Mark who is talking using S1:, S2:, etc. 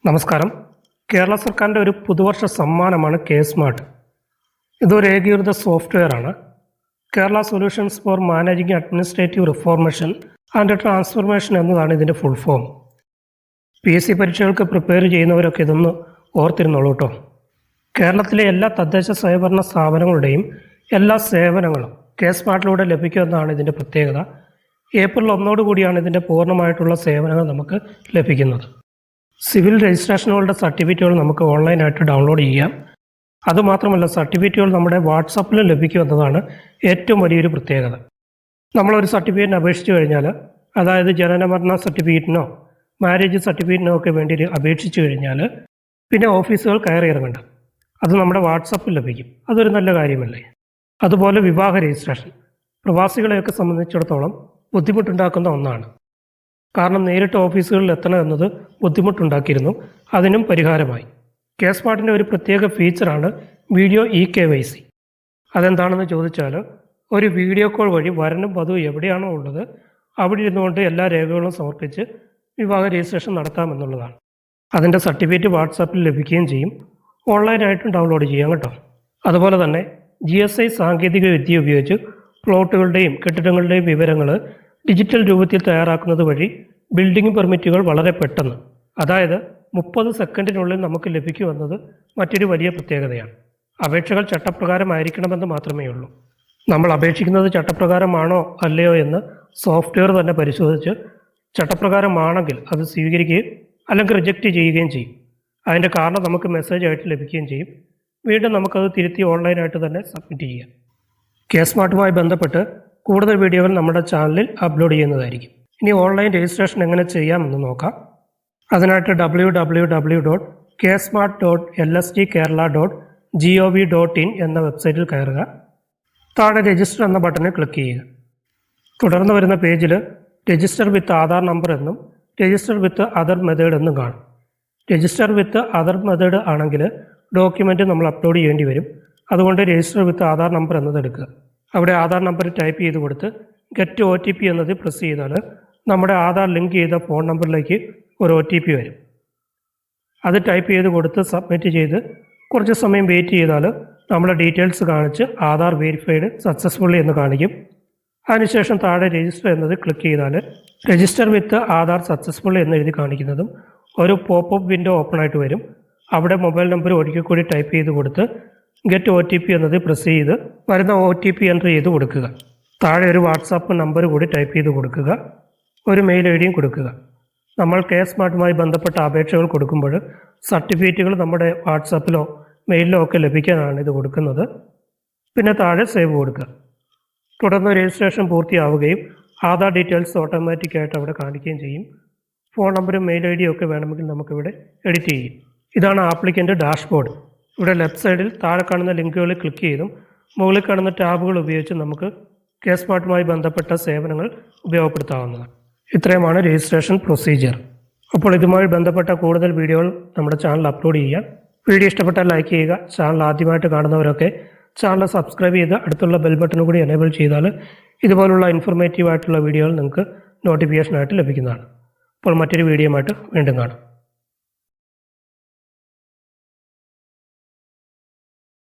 S1: നമസ്കാരം. കേരള സർക്കാരിൻ്റെ ഒരു പുതുവർഷ സമ്മാനമാണ് കെ സ്മാർട്ട്. ഇതൊരു ഏകീകൃത സോഫ്റ്റ്വെയർ ആണ്. Kerala solutions for managing administrative reformation and transformation എന്നതാണ് ഇതിൻ്റെ ഫുൾ ഫോം. PSC പരീക്ഷകൾക്ക് പ്രിപ്പയർ ചെയ്യുന്നവരൊക്കെ ഇതൊന്ന് ഓർത്തിരുന്നോളൂ കേട്ടോ. കേരളത്തിലെ എല്ലാ തദ്ദേശ സ്വയംഭരണ സ്ഥാപനങ്ങളുടെയും എല്ലാ സേവനങ്ങളും കെ സ്മാർട്ടിലൂടെ ലഭിക്കുമെന്നാണ് ഇതിൻ്റെ പ്രത്യേകത. ഏപ്രിൽ 1 കൂടിയാണ് ഇതിൻ്റെ പൂർണ്ണമായിട്ടുള്ള സേവനങ്ങൾ നമുക്ക് ലഭിക്കുന്നത്. സിവിൽ രജിസ്ട്രേഷനുകളുടെ സർട്ടിഫിക്കറ്റുകൾ നമുക്ക് ഓൺലൈനായിട്ട് ഡൗൺലോഡ് ചെയ്യാം. അതുമാത്രമല്ല, സർട്ടിഫിക്കറ്റുകൾ നമ്മുടെ വാട്സാപ്പിൽ ലഭിക്കുമെന്നതാണ് ഏറ്റവും വലിയൊരു പ്രത്യേകത. നമ്മളൊരു സർട്ടിഫിക്കറ്റിന് അപേക്ഷിച്ച് കഴിഞ്ഞാൽ, അതായത് ജനനമരണ സർട്ടിഫിക്കറ്റിനോ മാരേജ് സർട്ടിഫിക്കറ്റിനോ ഒക്കെ വേണ്ടി അപേക്ഷിച്ച് കഴിഞ്ഞാൽ പിന്നെ ഓഫീസുകൾ കയറി ഇറങ്ങണ്ട, അത് നമ്മുടെ വാട്സാപ്പിൽ ലഭിക്കും. അതൊരു നല്ല കാര്യമല്ലേ? അതുപോലെ വിവാഹ രജിസ്ട്രേഷൻ പ്രവാസികളെയൊക്കെ സംബന്ധിച്ചിടത്തോളം ബുദ്ധിമുട്ടുണ്ടാക്കുന്ന ഒന്നാണ്. കാരണം നേരിട്ട് ഓഫീസുകളിൽ എത്തണമെന്നത് ബുദ്ധിമുട്ടുണ്ടാക്കിയിരുന്നു. അതിനും പരിഹാരമായി. കെ സ്മാർട്ടിൻ്റെ ഒരു പ്രത്യേക ഫീച്ചറാണ് വീഡിയോ KYC. അതെന്താണെന്ന് ചോദിച്ചാൽ, ഒരു വീഡിയോ കോൾ വഴി വരനും വധുവും എവിടെയാണോ ഉള്ളത് അവിടെ ഇരുന്നുകൊണ്ട് എല്ലാ രേഖകളും സമർപ്പിച്ച് വിവാഹ രജിസ്ട്രേഷൻ നടത്താമെന്നുള്ളതാണ്. അതിൻ്റെ സർട്ടിഫിക്കറ്റ് വാട്സാപ്പിൽ ലഭിക്കുകയും ചെയ്യും. ഓൺലൈനായിട്ടും ഡൗൺലോഡ് ചെയ്യാം കേട്ടോ. അതുപോലെ തന്നെ GSI സാങ്കേതിക വിദ്യ ഉപയോഗിച്ച് പ്ലോട്ടുകളുടെയും കെട്ടിടങ്ങളുടെയും വിവരങ്ങൾ ഡിജിറ്റൽ രൂപത്തിൽ തയ്യാറാക്കുന്നത് വഴി ബിൽഡിംഗ് പെർമിറ്റുകൾ വളരെ പെട്ടെന്ന്, അതായത് 30 സെക്കൻഡിനുള്ളിൽ നമുക്ക് ലഭിക്കുമെന്നത് മറ്റൊരു വലിയ പ്രത്യേകതയാണ്. അപേക്ഷകൾ ചട്ടപ്രകാരമായിരിക്കണമെന്ന് മാത്രമേ ഉള്ളൂ. നമ്മൾ അപേക്ഷിക്കുന്നത് ചട്ടപ്രകാരമാണോ അല്ലയോ എന്ന് സോഫ്റ്റ്വെയർ തന്നെ പരിശോധിച്ച് ചട്ടപ്രകാരമാണെങ്കിൽ അത് സ്വീകരിക്കുകയും അല്ലെങ്കിൽ റിജക്റ്റ് ചെയ്യുകയും ചെയ്യും. അതിൻ്റെ കാരണം നമുക്ക് മെസ്സേജ് ആയിട്ട് ലഭിക്കുകയും ചെയ്യും. വീണ്ടും നമുക്കത് തിരുത്തി ഓൺലൈനായിട്ട് തന്നെ സബ്മിറ്റ് ചെയ്യാം. കെ സ്മാർട്ടുമായി ബന്ധപ്പെട്ട് കൂടുതൽ വീഡിയോകൾ നമ്മുടെ ചാനലിൽ അപ്ലോഡ് ചെയ്യുന്നതായിരിക്കും. ഇനി ഓൺലൈൻ രജിസ്ട്രേഷൻ എങ്ങനെ ചെയ്യാമെന്ന് നോക്കാം. അതിനായിട്ട് www.ksmart.lsgkerala.gov.in എന്ന വെബ്സൈറ്റിൽ കയറുക. താഴെ രജിസ്റ്റർ എന്ന ബട്ടണിൽ ക്ലിക്ക് ചെയ്യുക. തുടർന്ന് വരുന്ന പേജിൽ രജിസ്റ്റർ വിത്ത് ആധാർ നമ്പർ എന്നും രജിസ്റ്റർ വിത്ത് അതർ മെത്തേഡ് എന്നും കാണും. രജിസ്റ്റർ വിത്ത് അതർ മെത്തേഡ് ആണെങ്കിൽ ഡോക്യുമെൻ്റ് നമ്മൾ അപ്ലോഡ് ചെയ്യേണ്ടി വരും. അതുകൊണ്ട് രജിസ്റ്റർ വിത്ത് ആധാർ നമ്പർ എന്നത് എടുക്കുക. അവിടെ ആധാർ നമ്പർ ടൈപ്പ് ചെയ്ത് കൊടുത്ത് ഗെറ്റ് OTP എന്നത് പ്രസ് ചെയ്താൽ നമ്മുടെ ആധാർ ലിങ്ക് ചെയ്ത ഫോൺ നമ്പറിലേക്ക് ഒരു OTP വരും. അത് ടൈപ്പ് ചെയ്ത് കൊടുത്ത് സബ്മിറ്റ് ചെയ്ത് കുറച്ച് സമയം വെയിറ്റ് ചെയ്താൽ നമ്മുടെ ഡീറ്റെയിൽസ് കാണിച്ച് ആധാർ വെരിഫൈഡ് സക്സസ്ഫുള്ളി എന്ന് കാണിക്കും. അതിനുശേഷം താഴെ രജിസ്റ്റർ എന്നത് ക്ലിക്ക് ചെയ്താൽ രജിസ്റ്റർ വിത്ത് ആധാർ സക്സസ്ഫുള്ളി എന്ന് എഴുതി കാണിക്കുന്നതും ഒരു പോപ്പപ്പ് വിൻഡോ ഓപ്പൺ ആയിട്ട് വരും. അവിടെ മൊബൈൽ നമ്പർ ഒരിക്കൽ കൂടി ടൈപ്പ് ചെയ്ത് കൊടുത്ത് ഗെറ്റ് OTP എന്നത് പ്രസ് ചെയ്ത് വരുന്ന OTP എൻ്റർ ചെയ്ത് കൊടുക്കുക. താഴെ ഒരു വാട്സാപ്പ് നമ്പർ കൂടി ടൈപ്പ് ചെയ്ത് കൊടുക്കുക. ഒരു മെയിൽ IDയും കൊടുക്കുക. നമ്മൾ കെ സ്മാർട്ടുമായി ബന്ധപ്പെട്ട അപേക്ഷകൾ കൊടുക്കുമ്പോൾ സർട്ടിഫിക്കറ്റുകൾ നമ്മുടെ വാട്സാപ്പിലോ മെയിലിലോ ഒക്കെ ലഭിക്കാനാണ് ഇത് കൊടുക്കുന്നത്. പിന്നെ താഴെ സേവ് കൊടുക്കുക. തുടർന്ന് രജിസ്ട്രേഷൻ പൂർത്തിയാവുകയും ആധാർ ഡീറ്റെയിൽസ് ഓട്ടോമാറ്റിക്കായിട്ട് അവിടെ കാണിക്കുകയും ചെയ്യും. ഫോൺ നമ്പറും മെയിൽ IDയും ഒക്കെ വേണമെങ്കിൽ നമുക്കിവിടെ എഡിറ്റ് ചെയ്യും. ഇതാണ് ആപ്ലിക്കൻ്റ് ഡാഷ്ബോർഡ്. ഇവിടെ ലെഫ്റ്റ് സൈഡിൽ താഴെ കാണുന്ന ലിങ്കുകളിൽ ക്ലിക്ക് ചെയ്തും മുകളിൽ കാണുന്ന ടാബുകൾ ഉപയോഗിച്ച് നമുക്ക് കെ സ്മാർട്ടുമായി ബന്ധപ്പെട്ട സേവനങ്ങൾ ഉപയോഗപ്പെടുത്താവുന്നതാണ്. ഇത്രയുമാണ് രജിസ്ട്രേഷൻ പ്രൊസീജിയർ. അപ്പോൾ ഇതുമായി ബന്ധപ്പെട്ട കൂടുതൽ വീഡിയോകൾ നമ്മുടെ ചാനൽ അപ്ലോഡ് ചെയ്യാം. വീഡിയോ ഇഷ്ടപ്പെട്ടാൽ ലൈക്ക് ചെയ്യുക. ചാനൽ ആദ്യമായിട്ട് കാണുന്നവരൊക്കെ ചാനൽ സബ്സ്ക്രൈബ് ചെയ്ത് അടുത്തുള്ള ബെൽ ബട്ടൺ കൂടി എനേബിൾ ചെയ്താൽ ഇതുപോലുള്ള ഇൻഫോർമേറ്റീവ് ആയിട്ടുള്ള വീഡിയോകൾ നിങ്ങൾക്ക് നോട്ടിഫിക്കേഷനായിട്ട് ലഭിക്കുന്നതാണ്. അപ്പോൾ മറ്റൊരു വീഡിയോ ആയിട്ട് വീണ്ടും കാണാം.